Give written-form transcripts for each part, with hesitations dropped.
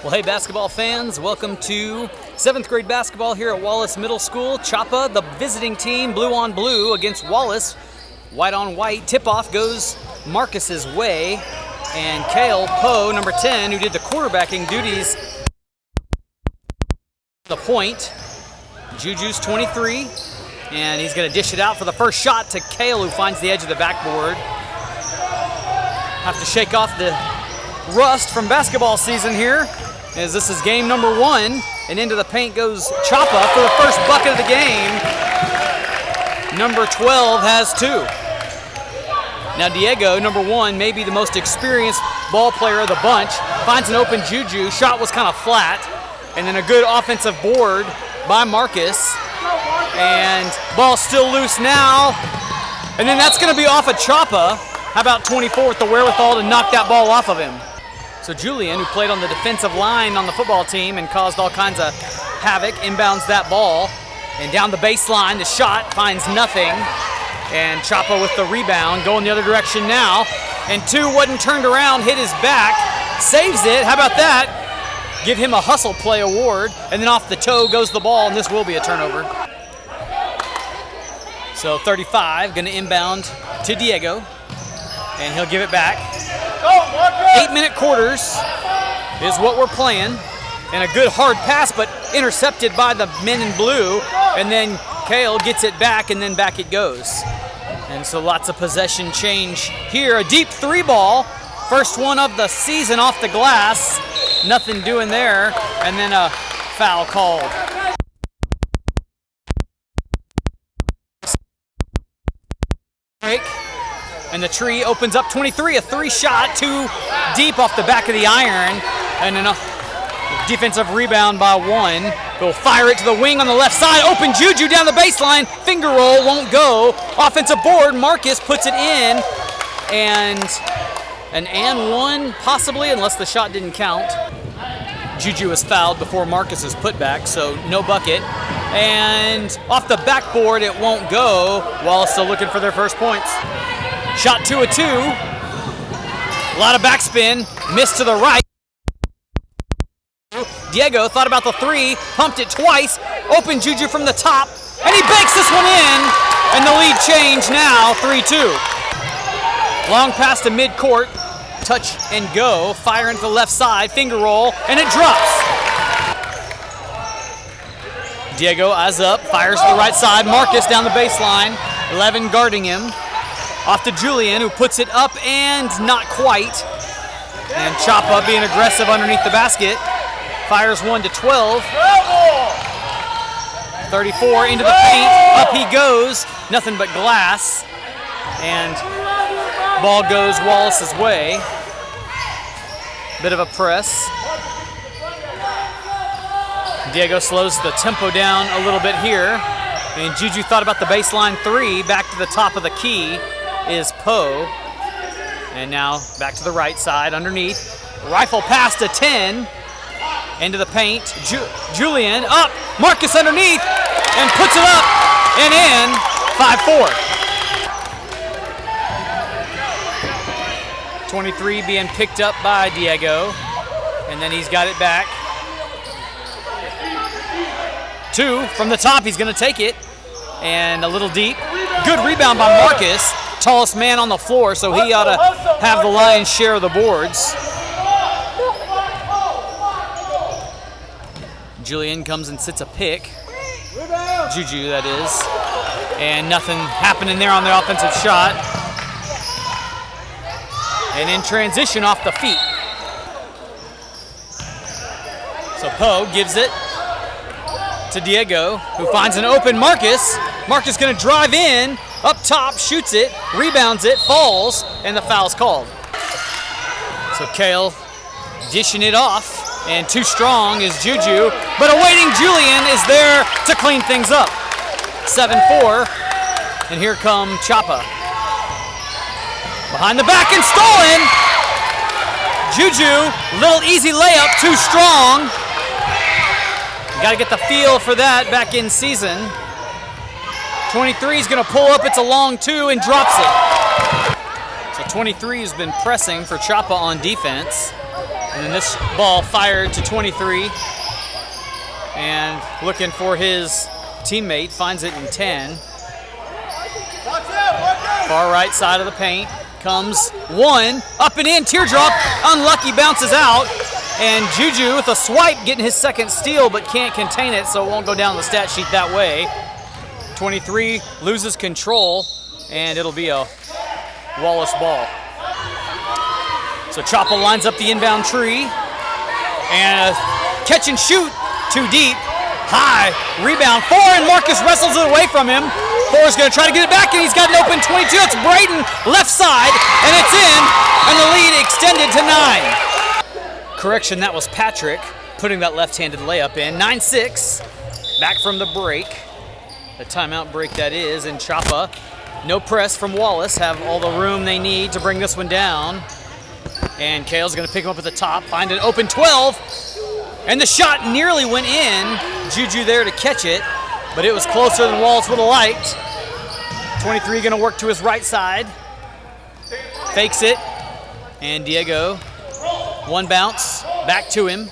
Well, hey, basketball fans, welcome to 7th grade basketball here at Wallace Middle School. Chapa, the visiting team, blue on blue against Wallace, white on white. Tip-off goes Marcus's way, and Kale Poe, number 10, who did the quarterbacking duties, the point. Juju's 23, and he's going to dish it out for the first shot to Kale, who finds the edge of the backboard. Have to shake off the rust from basketball season here, as this is game number 1, and into the paint goes Chapa for the first bucket of the game. Number 12 has 2. Now Diego, number 1, may be the most experienced ball player of the bunch, finds an open Juju. Shot was kind of flat, and then a good offensive board by Marcus, and ball still loose now, and then that's going to be off of Chapa. How about 24 with the wherewithal to knock that ball off of him? So Julian, who played on the defensive line on the football team and caused all kinds of havoc, inbounds that ball. And down the baseline, the shot finds nothing. And Chapa with the rebound, going the other direction now. And 2 wasn't turned around, hit his back, saves it. How about that? Give him a hustle play award. And then off the toe goes the ball, and this will be a turnover. So 35, going to inbound to Diego. And he'll give it back. 8-minute quarters is what we're playing. And a good hard pass, but intercepted by the men in blue. And then Kale gets it back, and then back it goes. And so lots of possession change here. A deep 3 ball. First one of the season off the glass. Nothing doing there. And then a foul called. Break. And the tree opens up 23, a 3-shot, 2 deep off the back of the iron, and a defensive rebound by 1. They'll fire it to the wing on the left side. Open Juju down the baseline. Finger roll won't go. Offensive board. Marcus puts it in, and an and 1 possibly, unless the shot didn't count. Juju was fouled before Marcus's putback, so no bucket. And off the backboard, it won't go. Wallace still looking for their first points. Shot 2 of 2. A lot of backspin. Missed to the right. Diego thought about the 3. Pumped it twice. Open Juju from the top. And he banks this one in. And the lead change now, 3-2. Long pass to midcourt. Touch and go. Fire into the left side. Finger roll. And it drops. Diego eyes up. Fires to the right side. Marcus down the baseline. 11 guarding him. Off to Julian, who puts it up and not quite. And Chapa being aggressive underneath the basket. Fires 1 to 12. 34 into the paint. Up he goes. Nothing but glass. And ball goes Wallace's way. Bit of a press. Diego slows the tempo down a little bit here. And Juju thought about the baseline 3. Back to the top of the key is Poe. And now back to the right side underneath. Rifle pass to 10. Into the paint. Julian up. Marcus underneath. And puts it up and in. 5-4. 23 being picked up by Diego. And then he's got it back. 2 from the top. He's going to take it. And a little deep. Good rebound by Marcus. Tallest man on the floor, so he ought to have the lion's share of the boards. Julian comes and sits a pick. Juju, that is. And nothing happening there on the offensive shot. And in transition off the feet. So Poe gives it to Diego, who finds an open Marcus. Marcus going to drive in, up top, shoots it, rebounds it, falls, and the foul's called. So Kale dishing it off, and too strong is Juju, but a waiting Julian is there to clean things up. 7-4, and here come Chapa. Behind the back and stolen. Juju, little easy layup, too strong. Got to get the feel for that back in season. 23 is going to pull up. It's a long 2 and drops it. So 23 has been pressing for Chapa on defense. And then this ball fired to 23. And looking for his teammate, finds it in 10. Far right side of the paint. Comes one, up and in, teardrop, unlucky, bounces out. And Juju with a swipe getting his second steal, but can't contain it, so it won't go down the stat sheet that way. 23 loses control, and it'll be a Wallace ball. So Chapa lines up the inbound tree, and a catch and shoot, too deep, high, rebound, 4, and Marcus wrestles it away from him. 4 is going to try to get it back, and he's got an open 22. It's Braden, left side, and it's in, and the lead extended to 9. Correction, that was Patrick putting that left-handed layup in. 9-6, back from the break. The timeout break that is, and Chapa, no press from Wallace, have all the room they need to bring this one down. And Kale's going to pick him up at the top, find an open 12, and the shot nearly went in. Juju there to catch it, but it was closer than Wallace would have liked. 23 going to work to his right side. Fakes it, and Diego, one bounce, back to him,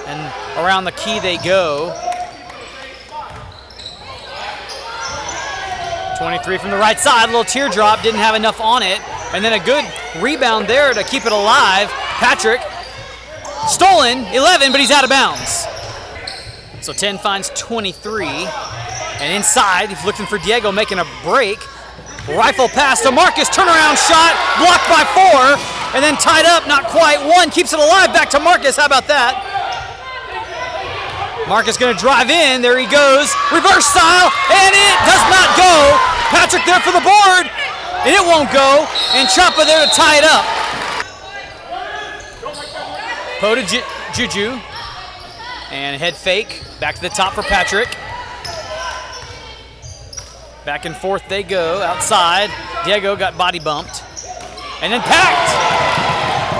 and around the key they go. 23 from the right side, a little teardrop, didn't have enough on it, and then a good rebound there to keep it alive. Patrick, stolen, 11, but he's out of bounds. So 10 finds 23, and inside, he's looking for Diego, making a break. Rifle pass to Marcus, turnaround shot, blocked by 4, and then tied up, not quite. 1 keeps it alive, back to Marcus, how about that? Marcus gonna drive in, there he goes, reverse style, and it does not go. Patrick there for the board, and it won't go, and Chapa there to tie it up. Poe to Juju, and head fake, back to the top for Patrick. Back and forth they go, outside. Diego got body bumped, and then packed.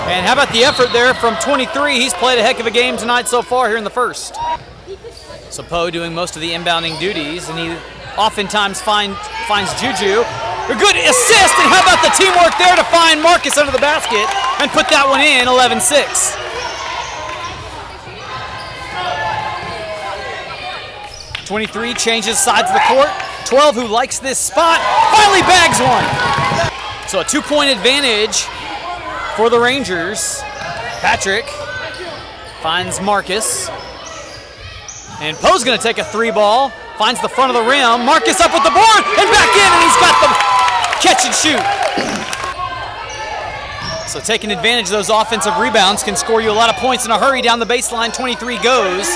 And how about the effort there from 23? He's played a heck of a game tonight so far here in the first. So Poe doing most of the inbounding duties, and he oftentimes finds Juju. A good assist, and how about the teamwork there to find Marcus under the basket and put that one in, 11-6. .23 changes sides of the court. 12, who likes this spot, finally bags one. So a 2-point advantage for the Rangers. Patrick finds Marcus. And Poe's gonna take a 3 ball, finds the front of the rim. Marcus up with the board, and back in, and he's got the catch and shoot. So taking advantage of those offensive rebounds can score you a lot of points in a hurry. Down the baseline, 23 goes,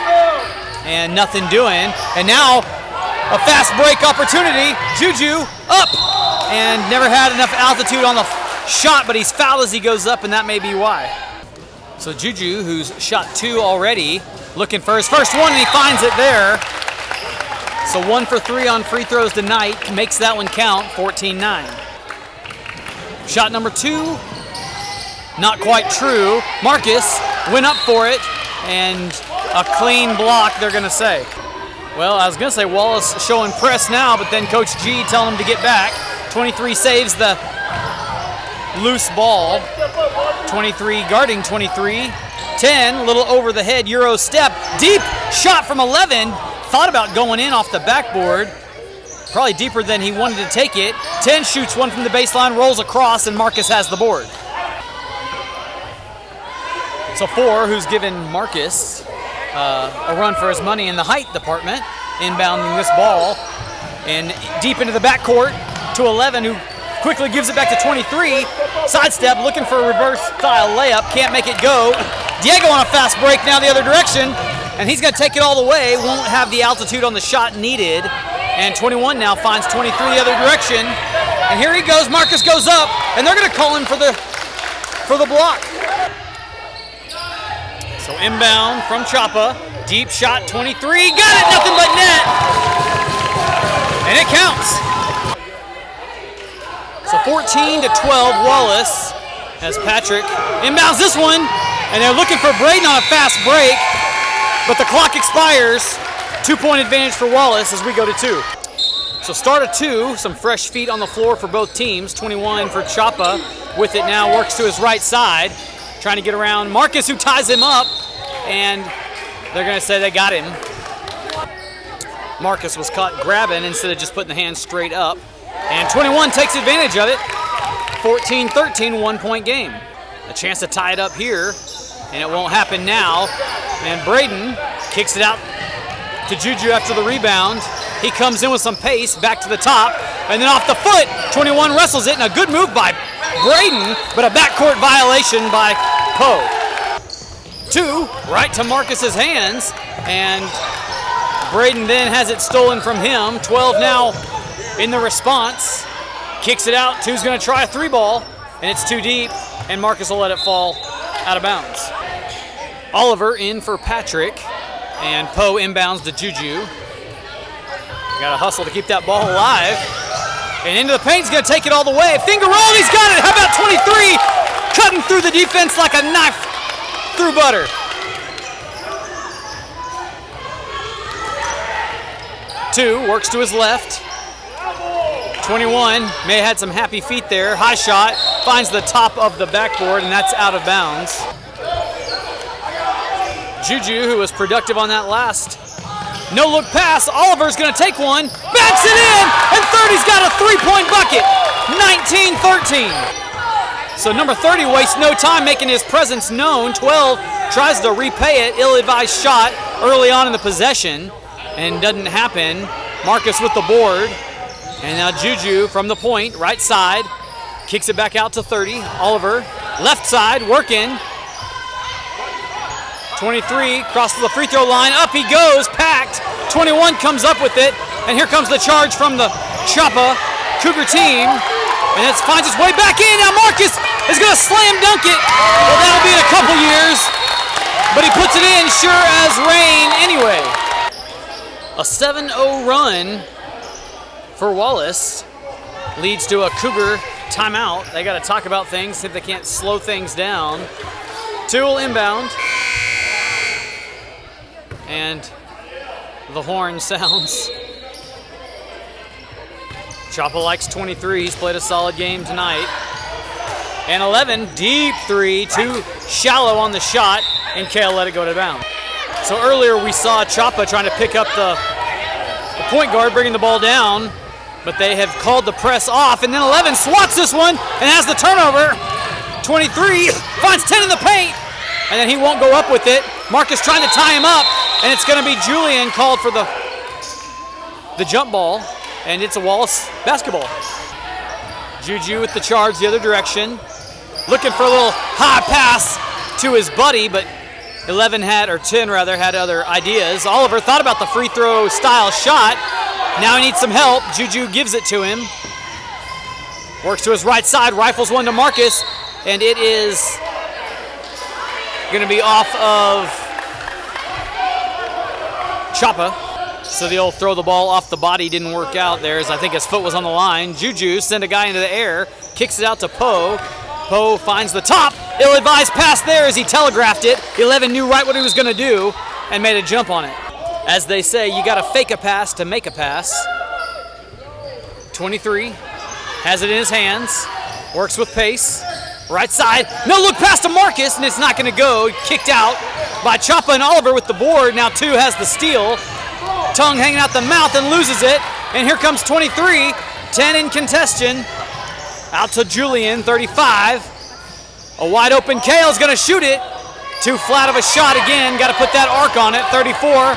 and nothing doing. And now, a fast break opportunity. Juju up, and never had enough altitude on the shot, but he's fouled as he goes up, and that may be why. So Juju, who's shot 2 already, looking for his first one, and he finds it there. So 1 for 3 on free throws tonight, makes that one count, 14-9. Shot number 2, not quite true. Marcus went up for it, and a clean block, they're gonna say. Well, I was gonna say Wallace showing press now, but then Coach G telling him to get back. 23 saves the loose ball. 23 guarding 23. 10, a little over the head, Euro step. Deep shot from 11. Thought about going in off the backboard. Probably deeper than he wanted to take it. 10 shoots one from the baseline, rolls across, and Marcus has the board. So 4, who's given Marcus a run for his money in the height department, inbounding this ball, and deep into the backcourt to 11, who quickly gives it back to 23. Sidestep, looking for a reverse style layup, can't make it go. Diego on a fast break now the other direction, and he's going to take it all the way, won't have the altitude on the shot needed, and 21 now finds 23 the other direction, and here he goes. Marcus goes up, and they're going to call him for the block. So inbound from Chapa, deep shot, 23, got it, nothing but net, and it counts. So 14-12, Wallace, as Patrick inbounds this one, and they're looking for Braden on a fast break, but the clock expires. 2-point advantage for Wallace as we go to 2. So start of 2, some fresh feet on the floor for both teams. 21 for Chapa with it now, works to his right side. trying to get around Marcus, who ties him up, and they're going to say they got him. Marcus was caught grabbing instead of just putting the hands straight up. And 21 takes advantage of it. 14-13, 1-point game. A chance to tie it up here, and it won't happen now. And Braden kicks it out to Juju after the rebound. He comes in with some pace, back to the top, and then off the foot, 21 wrestles it, and a good move by Braden, but a backcourt violation by Poe. 2, right to Marcus's hands, and Braden then has it stolen from him. 12 now in the response. Kicks it out. 2's going to try a 3-ball, and it's too deep, and Marcus will let it fall out of bounds. Oliver in for Patrick, and Poe inbounds to Juju. Got to hustle to keep that ball alive. And into the paint, he's going to take it all the way. Finger roll, he's got it. How about 23? Cutting through the defense like a knife through butter. Two works to his left. 21 may have had some happy feet there. High shot, finds the top of the backboard, and that's out of bounds. Juju, who was productive on that last no-look pass. Oliver's going to take one, backs it in, and 30's got a 3-point bucket. 19-13. So number 30 wastes no time making his presence known. 12 tries to repay it. Ill-advised shot early on in the possession, and doesn't happen. Marcus with the board. And now Juju from the point, right side, kicks it back out to 30. Oliver, left side, working. 23, crosses the free throw line, up he goes, packed. 21 comes up with it, and here comes the charge from the Chapa Cougar team. And it finds its way back in. Now Marcus is going to slam dunk it. Well, that'll be in a couple years, but he puts it in sure as rain anyway. A 7-0 run for Wallace leads to a Cougar timeout. They got to talk about things, see if they can't slow things down. 2 will inbound. And the horn sounds. Chapa likes 23. He's played a solid game tonight. And 11, deep 3, too shallow on the shot, and Kale let it go to bounds. So earlier we saw Chapa trying to pick up the point guard, bringing the ball down, but they have called the press off, and then 11 swats this one and has the turnover. 23 finds 10 in the paint, and then he won't go up with it. Marcus trying to tie him up, and it's going to be Julian called for the jump ball, and it's a Wallace basketball. Juju with the charge the other direction, looking for a little high pass to his buddy, but 10 had other ideas. Oliver thought about the free throw style shot. Now he needs some help. Juju gives it to him. Works to his right side, rifles one to Marcus, and it is going to be off of Chapa. So the old throw the ball off the body didn't work out there, as I think his foot was on the line. Juju sent a guy into the air, kicks it out to Poe. Poe finds the top. Ill-advised pass there as he telegraphed it. 11 knew right what he was going to do and made a jump on it. As they say, you got to fake a pass to make a pass. 23 has it in his hands. Works with pace. Right side. No look pass to Marcus, and it's not going to go. Kicked out by Chapa and Oliver with the board. Now 2 has the steal. Tongue hanging out the mouth and loses it. And here comes 23. 10 in contention. Out to Julian, 35. A wide open Kale's going to shoot it. Too flat of a shot again. Got to put that arc on it. 34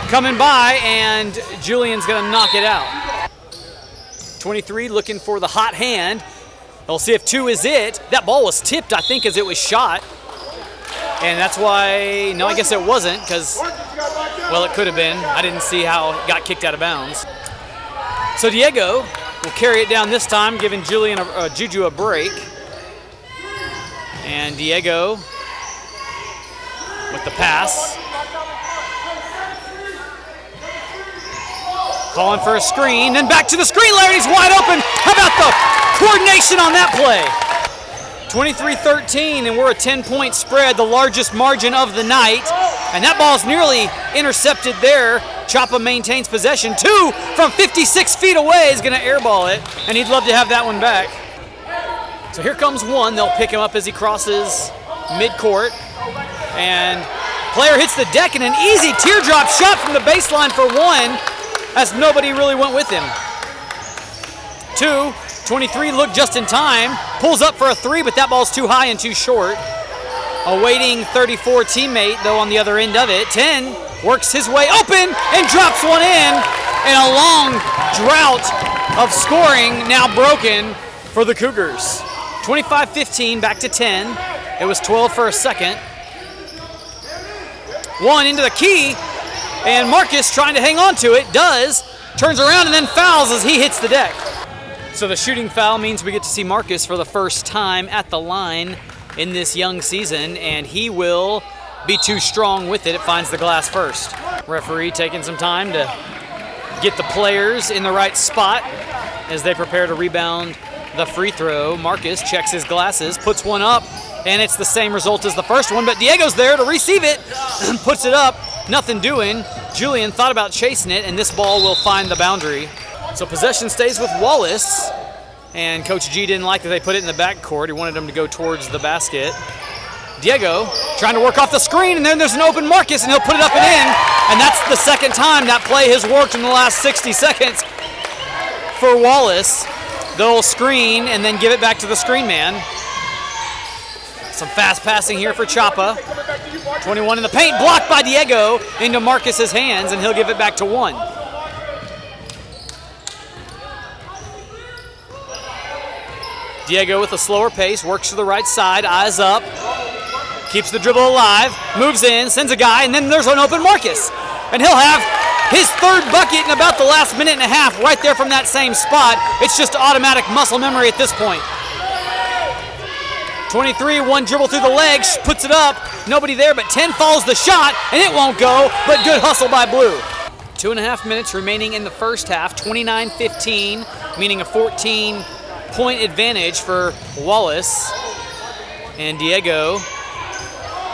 coming by, and Julian's going to knock it out. 23 looking for the hot hand. We'll see if 2 is it. That ball was tipped, I think, as it was shot. And that's why, no, I guess it wasn't, because, well, it could have been. I didn't see how it got kicked out of bounds. So Diego will carry it down this time, giving Juju a break. And Diego with the pass. Calling for a screen, then back to the screen. Larry's wide open. How about the coordination on that play? 23-13, and we're a 10-point spread, the largest margin of the night. And that ball's nearly intercepted there. Chapa maintains possession. 2 from 56 feet away is going to airball it, and he'd love to have that one back. So here comes one. They'll pick him up as he crosses midcourt. And player hits the deck and an easy teardrop shot from the baseline for one, as nobody really went with him. 2, 23 looked just in time. Pulls up for a 3, but that ball's too high and too short. Awaiting 34 teammate, though, on the other end of it. 10 works his way open and drops one in. And a long drought of scoring now broken for the Cougars. 25-15, back to 10. It was 12 for a second. One into the key, and Marcus trying to hang on to it, does. Turns around and then fouls as he hits the deck. So the shooting foul means we get to see Marcus for the first time at the line in this young season, and he will be too strong with it. It finds the glass first. Referee taking some time to get the players in the right spot as they prepare to rebound the free throw. Marcus checks his glasses, puts one up, and it's the same result as the first one, but Diego's there to receive it, puts it up, nothing doing. Julian thought about chasing it, and this ball will find the boundary. So possession stays with Wallace, and Coach G didn't like that they put it in the backcourt. He wanted them to go towards the basket. Diego trying to work off the screen, and then there's an open Marcus, and he'll put it up and in, and that's the second time that play has worked in the last 60 seconds for Wallace. They'll screen and then give it back to the screen man. Some fast passing here for Chapa. 21 in the paint, blocked by Diego into Marcus's hands, and he'll give it back to one. Diego with a slower pace, works to the right side, eyes up, keeps the dribble alive, moves in, sends a guy, and then there's an open Marcus. And he'll have his third bucket in about the last minute and a half right there from that same spot. It's just automatic muscle memory at this point. 23, one dribble through the legs, puts it up, nobody there, but 10 follows the shot, and it won't go, but good hustle by Blue. 2.5 minutes remaining in the first half, 29-15, meaning a 14-point advantage for Wallace. And Diego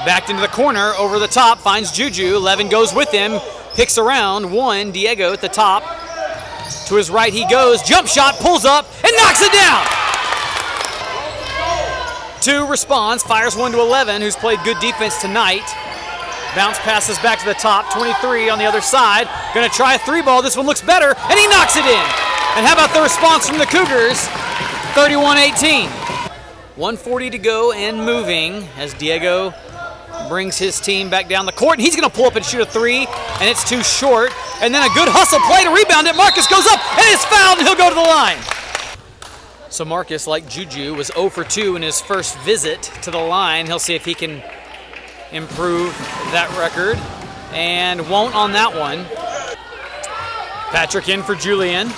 backed into the corner, over the top, finds Juju. 11 goes with him, picks around. 1, Diego at the top. To his right he goes, jump shot, pulls up, and knocks it down. 2 responds, fires one to 11, who's played good defense tonight. Bounce passes back to the top, 23 on the other side. Gonna try a 3-ball, this one looks better, and he knocks it in. And how about the response from the Cougars? 31-18. 1:40 to go and moving as Diego brings his team back down the court, and he's going to pull up and shoot a 3, and it's too short. And then a good hustle play to rebound it. Marcus goes up, and is fouled, and he'll go to the line. So Marcus, like Juju, was 0 for 2 in his first visit to the line. He'll see if he can improve that record, and won't on that one. Patrick in for Julian.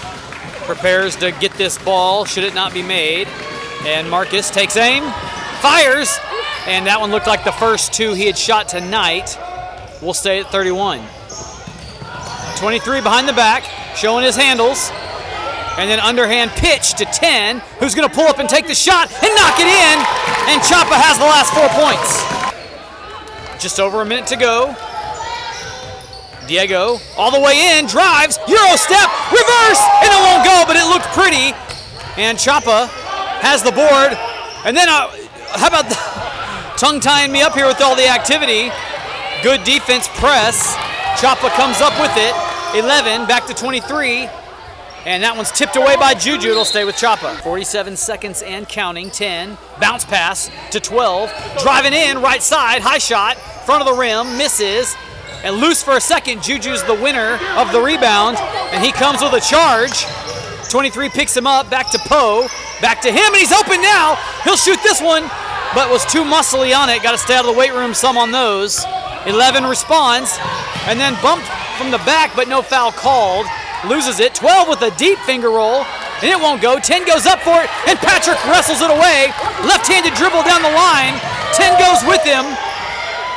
Prepares to get this ball, should it not be made. And Marcus takes aim, fires, and that one looked like the first 2 he had shot tonight. We'll stay at 31. 23 behind the back, showing his handles. And then underhand pitch to 10, who's going to pull up and take the shot and knock it in. And Chapa has the last 4 points. Just over a minute to go. Diego all the way in, drives, Euro step, reverse, and it won't go, but it looked pretty. And Chapa has the board. And then, how about tongue-tying me up here with all the activity? Good defense press. Chapa comes up with it. 11, back to 23. And that one's tipped away by Juju. It'll stay with Chapa. 47 seconds and counting. 10, bounce pass to 12. Driving in, right side, high shot, front of the rim, misses. And loose for a second. Juju's the winner of the rebound. And he comes with a charge. 23 picks him up, back to Poe. Back to him, and he's open now. He'll shoot this one, but was too muscly on it. Got to stay out of the weight room some on those. 11 responds, and then bumped from the back, but no foul called. Loses it. 12 with a deep finger roll, and it won't go. 10 goes up for it, and Patrick wrestles it away. Left-handed dribble down the line. 10 goes with him,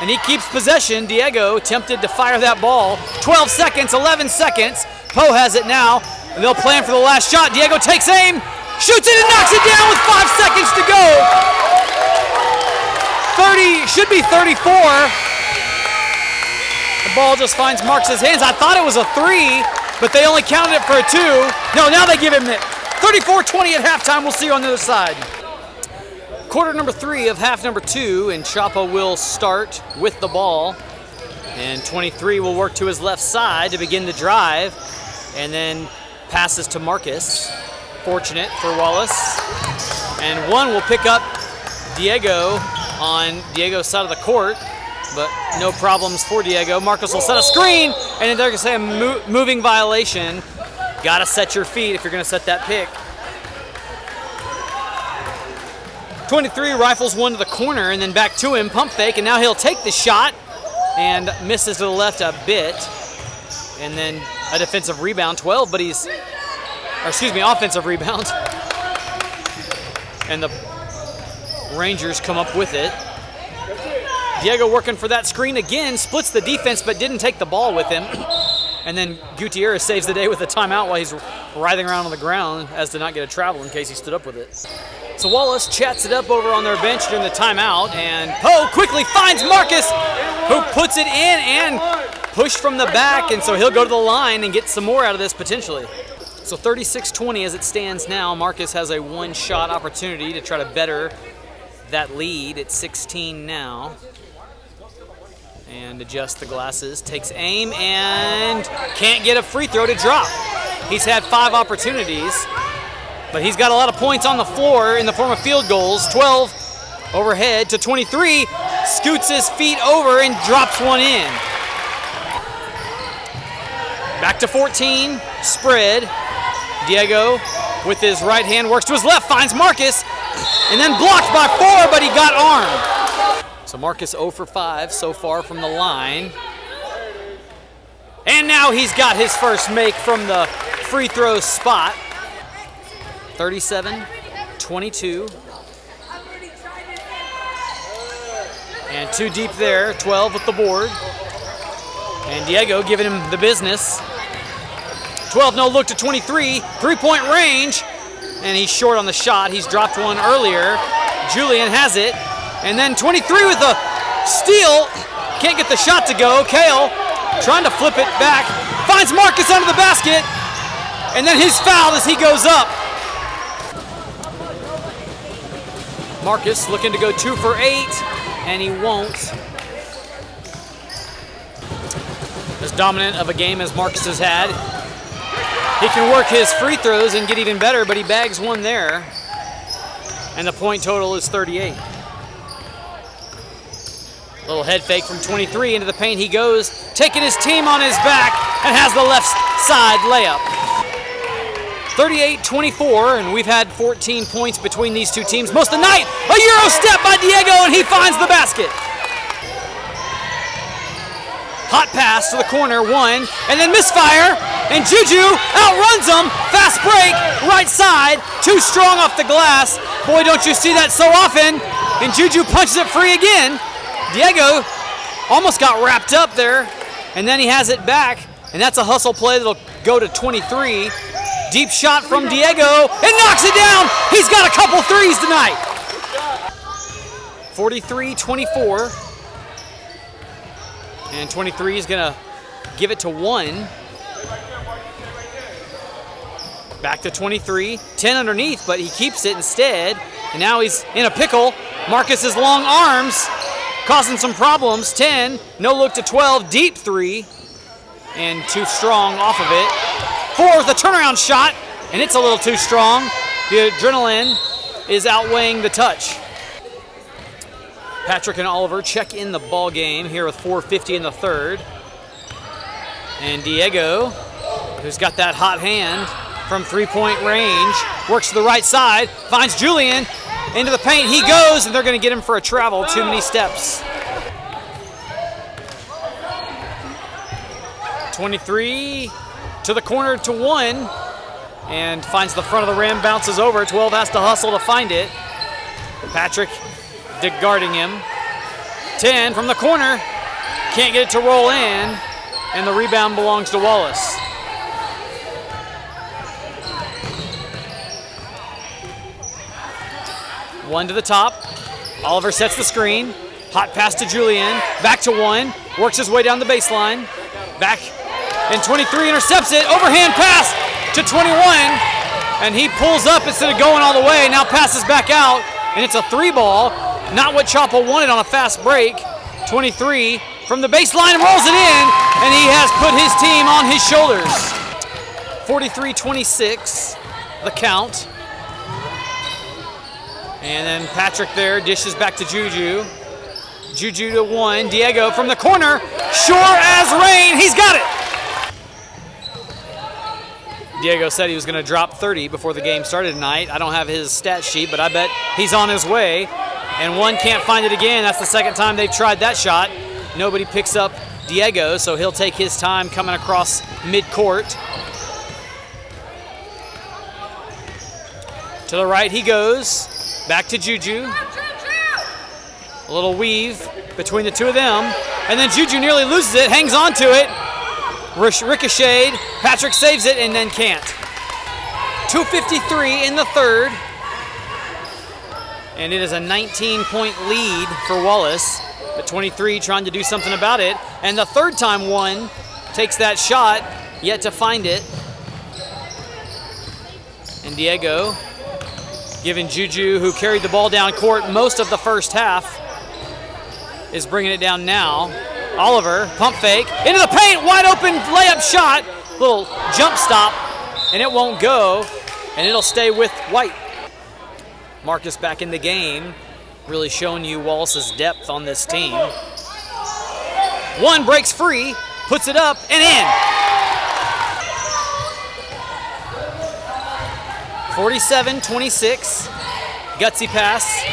and he keeps possession. Diego tempted to fire that ball. 12 seconds, 11 seconds. Poe has it now, and they'll plan for the last shot. Diego takes aim. Shoots it and knocks it down with 5 seconds to go. 30, should be 34. The ball just finds Marcus' hands. I thought it was a 3, but they only counted it for a 2. No, now they give him it. 34-20 at halftime. We'll see you on the other side. Quarter number 3 of half number 2, and Chapa will start with the ball. And 23 will work to his left side to begin the drive, and then passes to Marcus. Fortunate for Wallace. And 1 will pick up Diego on Diego's side of the court, but no problems for Diego. Marcus will set a screen, and they're going to say a moving violation. Got to set your feet if you're going to set that pick. 23 rifles 1 to the corner and then back to him, pump fake, and now he'll take the shot and misses to the left a bit. And then a defensive rebound, 12, but offensive rebound. And the Rangers come up with it. Diego working for that screen again, splits the defense but didn't take the ball with him. And then Gutierrez saves the day with a timeout while he's writhing around on the ground as to not get a travel in case he stood up with it. So Wallace chats it up over on their bench during the timeout, and Poe quickly finds Marcus, who puts it in and pushed from the back, and so he'll go to the line and get some more out of this potentially. So 36-20 as it stands now. Marcus has a 1-shot opportunity to try to better that lead. It's 16 now. And adjusts the glasses, takes aim, and can't get a free throw to drop. He's had 5 opportunities, but he's got a lot of points on the floor in the form of field goals. 12 overhead to 23, scoots his feet over and drops 1 in. Back to 14, spread. Diego with his right hand works to his left, finds Marcus, and then blocked by 4, but he got armed. So Marcus 0 for 5 so far from the line. And now he's got his first make from the free throw spot. 37-22. And 2 deep there, 12 with the board. And Diego giving him the business. 12 no look to 23, 3-point range. And he's short on the shot. He's dropped 1 earlier. Julian has it. And then 23 with a steal. Can't get the shot to go. Kale trying to flip it back. Finds Marcus under the basket. And then he's fouled as he goes up. Marcus looking to go 2 for 8, and he won't. As dominant of a game as Marcus has had, he can work his free throws and get even better, but he bags 1 there. And the point total is 38. Little head fake from 23 into the paint. He goes, taking his team on his back, and has the left side layup. 38-24, and we've had 14 points between these two teams most of the night. A Euro step by Diego, and he finds the basket. Hot pass to the corner, 1, and then misfire, and Juju outruns him. Fast break, right side, too strong off the glass. Boy, don't you see that so often. And Juju punches it free again. Diego almost got wrapped up there, and then he has it back, and that's a hustle play that'll go to 23. Deep shot from Diego, and knocks it down. He's got a couple threes tonight. 43-24, and 23 is gonna give it to 1. Back to 23, 10 underneath, but he keeps it instead, and now he's in a pickle. Marcus's long arms causing some problems. 10, no look to 12, deep 3, and too strong off of it. 4 with a turnaround shot, and it's a little too strong. The adrenaline is outweighing the touch. Patrick and Oliver check in the ball game here with 4:50 in the third. And Diego, who's got that hot hand from 3-point range, works to the right side, finds Julian, into the paint he goes, and they're going to get him for a travel. Too many steps. 23 to the corner to 1, and finds the front of the rim, bounces over. 12 has to hustle to find it. Patrick guarding him. 10 from the corner, can't get it to roll in, and the rebound belongs to Wallace. One to the top. Oliver sets the screen. Hot pass to Julian. Back to 1. Works his way down the baseline. Back. And 23 intercepts it. Overhand pass to 21. And he pulls up instead of going all the way. Now passes back out. and it's a 3-ball. Not what Chapa wanted on a fast break. 23 from the baseline, rolls it in, and he has put his team on his shoulders. 43-26, the count. And then Patrick there dishes back to Juju. Juju to 1, Diego from the corner, sure as rain, he's got it! Diego said he was gonna drop 30 before the game started tonight. I don't have his stat sheet, but I bet he's on his way. And one can't find it again. That's the second time they've tried that shot. Nobody picks up Diego, so he'll take his time coming across midcourt. To the right he goes, back to Juju. A little weave between the two of them. And then Juju nearly loses it, hangs on to it. Ricocheted, Patrick saves it and then can't. 2:53 in the third. And it is a 19-point lead for Wallace. But 23 trying to do something about it. And the third time one takes that shot, yet to find it. And Diego giving Juju, who carried the ball down court most of the first half, is bringing it down now. Oliver, pump fake, into the paint, wide open layup shot. Little jump stop, and it won't go, and it'll stay with White. Marcus back in the game, really showing you Wallace's depth on this team. One breaks free, puts it up, and in. 47-26, gutsy pass,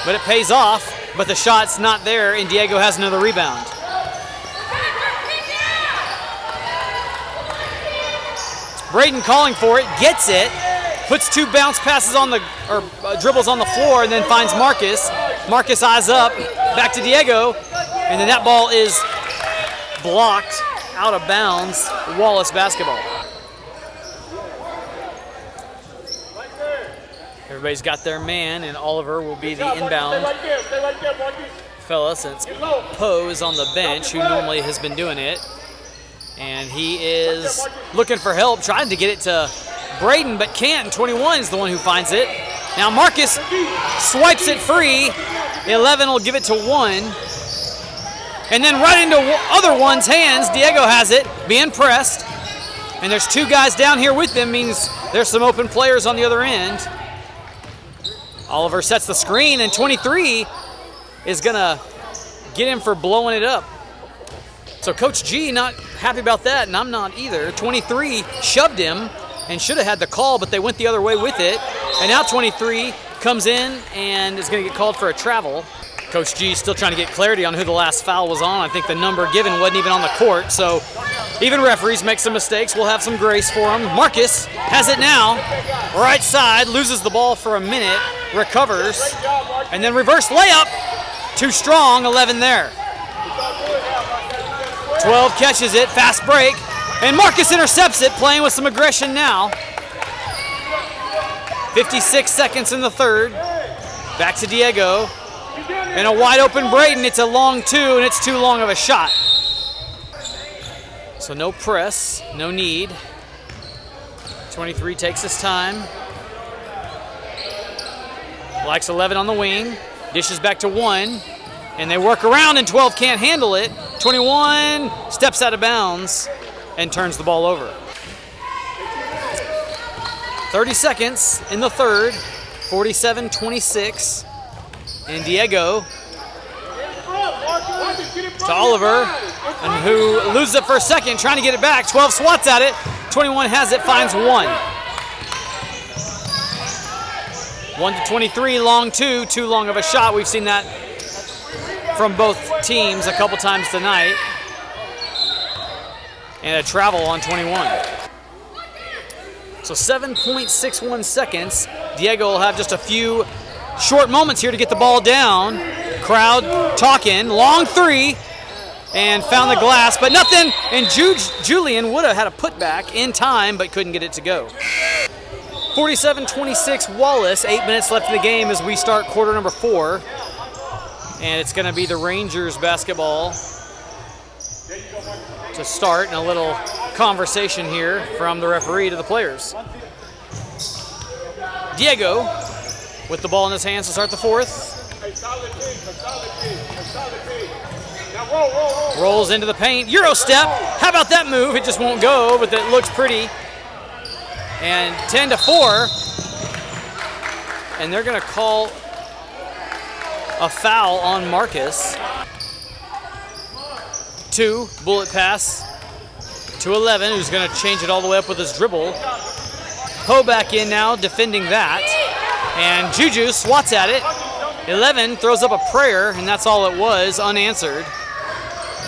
but it pays off, but the shot's not there, and Diego has another rebound. Braden calling for it, gets it, puts two bounce passes on the, dribbles on the floor, and then finds Marcus. Marcus eyes up, back to Diego, and then that ball is blocked out of bounds. Wallace basketball. Everybody's got their man, and Oliver will be the inbound fella since Poe is on the bench, who normally has been doing it. And he is looking for help, trying to get it to Braden, but can't. And 21 is the one who finds it. Now Marcus swipes it free. 11 will give it to 1. And then right into other one's hands, Diego has it, being pressed. And there's two guys down here with him, means there's some open players on the other end. Oliver sets the screen, and 23 is gonna get him for blowing it up. So Coach G not happy about that, and I'm not either. 23 shoved him and should have had the call, but they went the other way with it. And now 23 comes in and is gonna get called for a travel. Coach G still trying to get clarity on who the last foul was on. I think the number given wasn't even on the court, so even referees make some mistakes. We'll have some grace for them. Marcus has it now. Right side, loses the ball for a minute, recovers, and then reverse layup. Too strong, 11 there. 12 catches it, fast break, and Marcus intercepts it, playing with some aggression now. 56 seconds in the third. Back to Diego. And a wide open Braden. It's a long two, and it's too long of a shot. So no press, no need. 23 takes his time. Likes 11 on the wing. Dishes back to 1. And they work around, and 12 can't handle it. 21 steps out of bounds and turns the ball over. 30 seconds in the third. 47-26. And Diego to Oliver, and who loses it for a second, trying to get it back. 12 swats at it. 21 has it, finds 1. 1 to 23, long two, too long of a shot. We've seen that from both teams a couple times tonight. And a travel on 21. So 7.61 seconds. Diego will have just a few short moments here to get the ball down. Crowd talking, long three, and found the glass, but nothing. And Julian would have had a putback in time, but couldn't get it to go. 47-26 Wallace, 8 minutes left in the game as we start quarter number 4. And it's gonna be the Rangers basketball to start, and a little conversation here from the referee to the players. Diego with the ball in his hands to start the fourth. Rolls into the paint. Euro step. How about that move? It just won't go, but it looks pretty. And 10-4. And they're going to call a foul on Marcus. 2, bullet pass to 11, who's going to change it all the way up with his dribble. Poe back in now, defending that. And Juju swats at it. 11 throws up a prayer, and that's all it was, unanswered.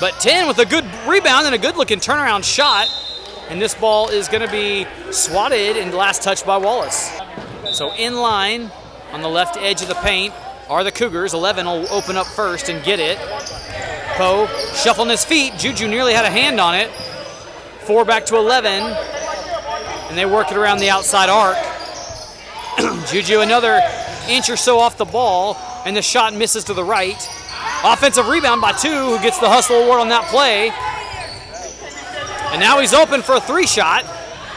But 10 with a good rebound and a good-looking turnaround shot. And this ball is going to be swatted and last touched by Wallace. So in line on the left edge of the paint are the Cougars. 11 will open up first and get it. Poe shuffling his feet. Juju nearly had a hand on it. 4 back to 11. And they work it around the outside arc. Juju another inch or so off the ball, and the shot misses to the right. Offensive rebound by 2, who gets the hustle award on that play. And now he's open for a 3 shot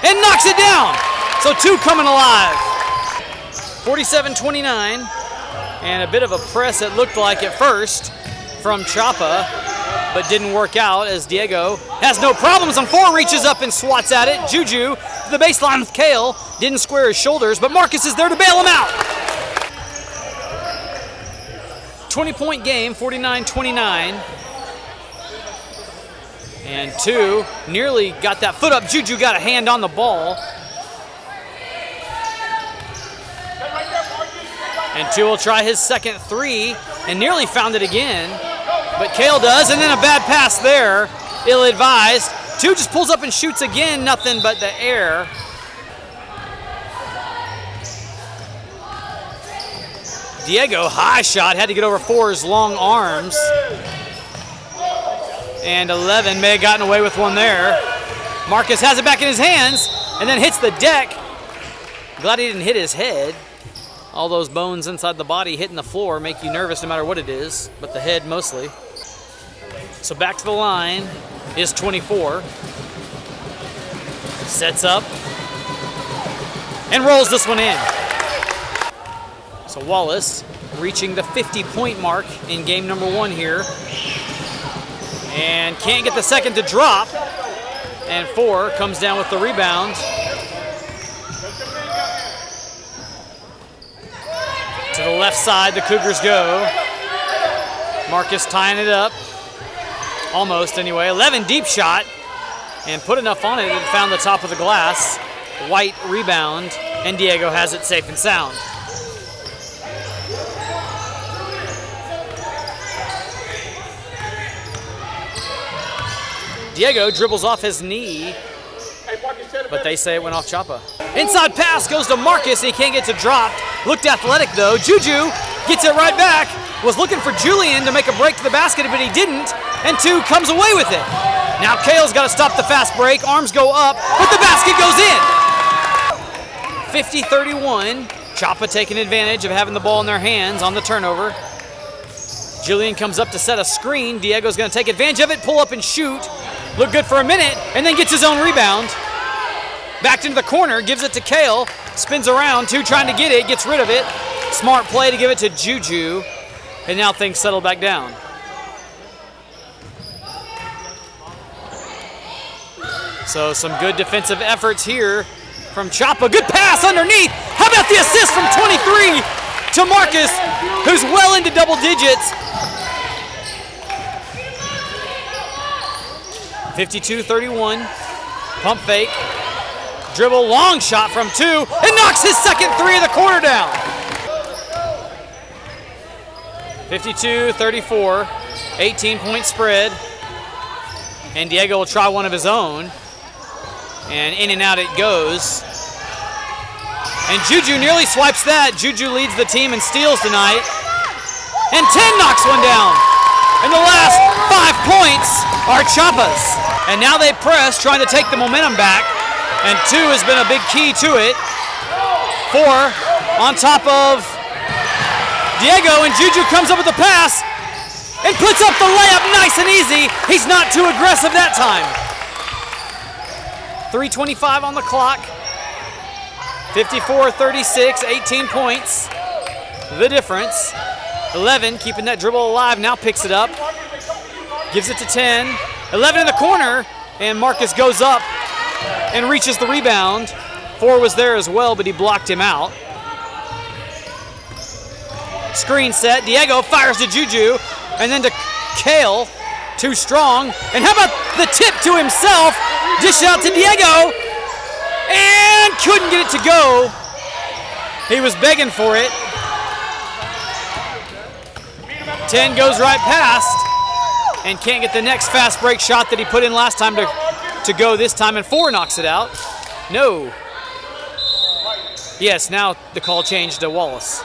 and knocks it down. So 2 coming alive. 47-29, and a bit of a press it looked like at first from Chapa, but didn't work out as Diego has no problems on 4, reaches up and swats at it. Juju to the baseline with Kale, didn't square his shoulders, but Marcus is there to bail him out. 20-point game, 49-29. And 2 nearly got that foot up. Juju got a hand on the ball. And 2 will try his second 3 and nearly found it again. But Kale does, and then a bad pass there. Ill-advised. 2 just pulls up and shoots again, nothing but the air. Diego, high shot, had to get over 4's long arms. And 11 may have gotten away with one there. Marcus has it back in his hands and then hits the deck. Glad he didn't hit his head. All those bones inside the body hitting the floor make you nervous no matter what it is, but the head mostly. So back to the line is 24. Sets up and rolls this one in. So Wallace reaching the 50-point mark in game number 1 here. And can't get the second to drop. And 4 comes down with the rebound. To the left side, the Cougars go. Marcus tying it up. Almost, anyway. 11 deep shot. And put enough on it that it found the top of the glass. White rebound. And Diego has it safe and sound. Diego dribbles off his knee, but they say it went off Chapa. Inside pass goes to Marcus, and he can't get to drop. Looked athletic, though. Juju gets it right back. Was looking for Julian to make a break to the basket, but he didn't, and 2 comes away with it. Now Kale's got to stop the fast break. Arms go up, but the basket goes in. 50-31. Chapa taking advantage of having the ball in their hands on the turnover. Julian comes up to set a screen. Diego's going to take advantage of it, pull up and shoot. Look good for a minute, and then gets his own rebound. Back into the corner, gives it to Kale. Spins around, 2 trying to get it, gets rid of it. Smart play to give it to Juju. And now things settle back down. So some good defensive efforts here from Chapa. Good pass underneath. How about the assist from 23 to Marcus, who's well into double digits. 52-31, pump fake, dribble, long shot from 2, and knocks his second 3 of the quarter down. 52-34, 18-point spread, and Diego will try one of his own, and in and out it goes. And Juju nearly swipes that. Juju leads the team in steals tonight, and 10 knocks one down. And the last 5 points are Chapa's. And now they press, trying to take the momentum back. And 2 has been a big key to it. 4 on top of Diego, and Juju comes up with the pass and puts up the layup nice and easy. He's not too aggressive that time. 3:25 on the clock. 54-36, 18 points. the difference. 11 keeping that dribble alive, now picks it up. Gives it to 10. 11 in the corner, and Marcus goes up and reaches the rebound. 4 was there as well, but he blocked him out. Screen set. Diego fires to Juju, and then to Kale. Too strong. And how about the tip to himself? Dish out to Diego, and couldn't get it to go. He was begging for it. 10 goes right past, and can't get the next fast break shot that he put in last time to go this time, and 4 knocks it out. No. Yes, now the call changed to Wallace.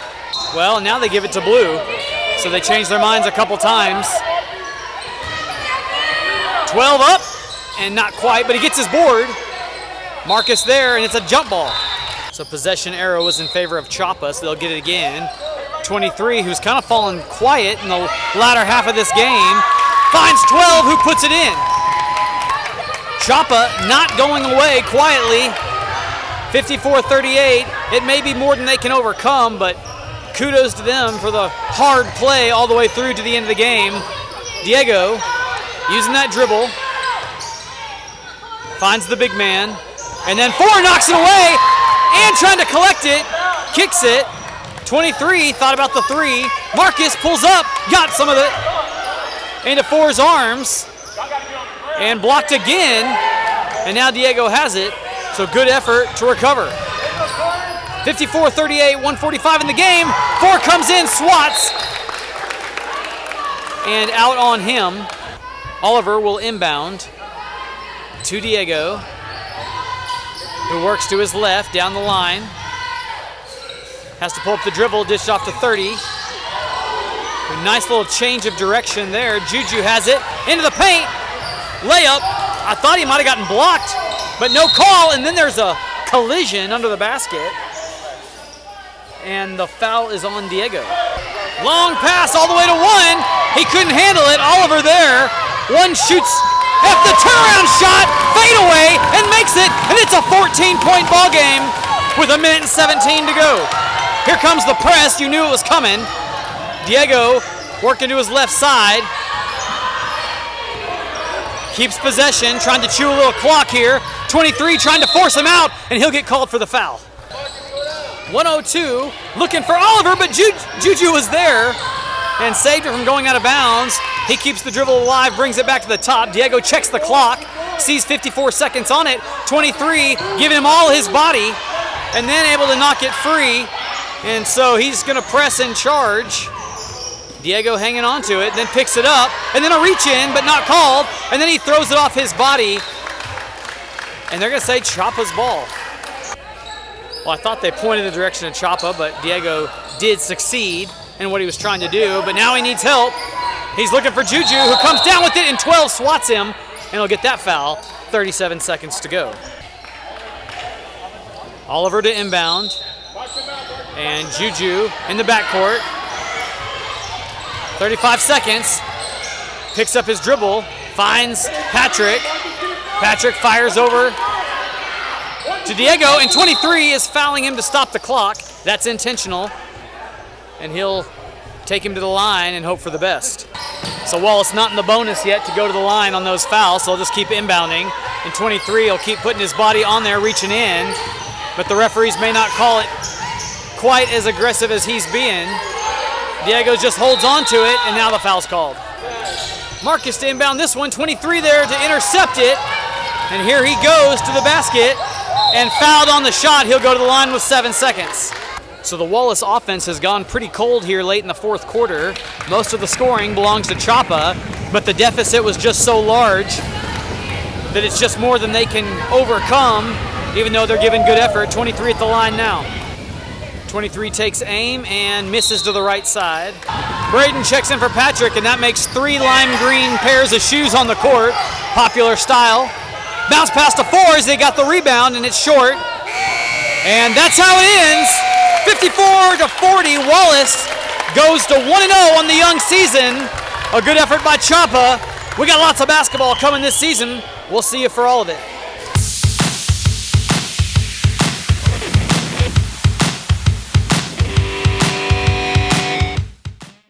Well, now they give it to Blue, so they changed their minds a couple times. 12 up, and not quite, but he gets his board. Marcus there, and it's a jump ball. So possession arrow was in favor of Chapa, so they'll get it again. 23, who's kind of fallen quiet in the latter half of this game, finds 12, who puts it in. Chapa not going away quietly. 54-38. It may be more than they can overcome, but kudos to them for the hard play all the way through to the end of the game. Diego using that dribble, finds the big man, and then 4 knocks it away, and trying to collect it, kicks it. 23 thought about the 3. Marcus pulls up, got some of it into 4's arms, and blocked again, and now Diego has it, so good effort to recover. 54-38, 1:45 in the game. 4 comes in, swats, and out on him. Oliver will inbound to Diego, who works to his left down the line. Has to pull up the dribble, dished off to 30. A nice little change of direction there. Juju has it into the paint. Layup. I thought he might have gotten blocked, but no call, and then there's a collision under the basket. And the foul is on Diego. Long pass all the way to 1. He couldn't handle it. Oliver there. 1 shoots at the turnaround shot, fade away, and makes it, and it's a 14-point ball game with 1:17 to go. Here comes the press. You knew it was coming. Diego working to his left side. Keeps possession, trying to chew a little clock here. 23 trying to force him out, and he'll get called for the foul. 102 looking for Oliver, but Juju was there and saved it from going out of bounds. He keeps the dribble alive, brings it back to the top. Diego checks the clock, sees 54 seconds on it. 23 giving him all his body, and then able to knock it free. And so he's going to press and charge. Diego hanging on to it, then picks it up, and then a reach in, but not called. And then he throws it off his body. And they're going to say Chapa's ball. Well, I thought they pointed in the direction of Chapa, but Diego did succeed in what he was trying to do. But now he needs help. He's looking for Juju, who comes down with it, and 12 swats him, and he'll get that foul. 37 seconds to go. Oliver to inbound. And Juju in the backcourt. 35 seconds. Picks up his dribble. Finds Patrick. Patrick fires over to Diego, and 23 is fouling him to stop the clock. That's intentional. And he'll take him to the line and hope for the best. So Wallace not in the bonus yet to go to the line on those fouls, so he'll just keep inbounding. And 23 will keep putting his body on there, reaching in. But the referees may not call it quite as aggressive as he's being. Diego just holds on to it, and now the foul's called. Marcus to inbound this one, 23 there to intercept it. And here he goes to the basket, and fouled on the shot. He'll go to the line with 7 seconds. So the Wallace offense has gone pretty cold here late in the fourth quarter. Most of the scoring belongs to Chapa, but the deficit was just so large that it's just more than they can overcome, even though they're giving good effort. 23 at the line now. 23 takes aim and misses to the right side. Braden checks in for Patrick, and that makes 3 lime green pairs of shoes on the court. Popular style. Bounce pass to 4 as they got the rebound, and it's short. And that's how it ends. 54-40, Wallace goes to 1-0 on the young season. A good effort by Chapa. We got lots of basketball coming this season. We'll see you for all of it.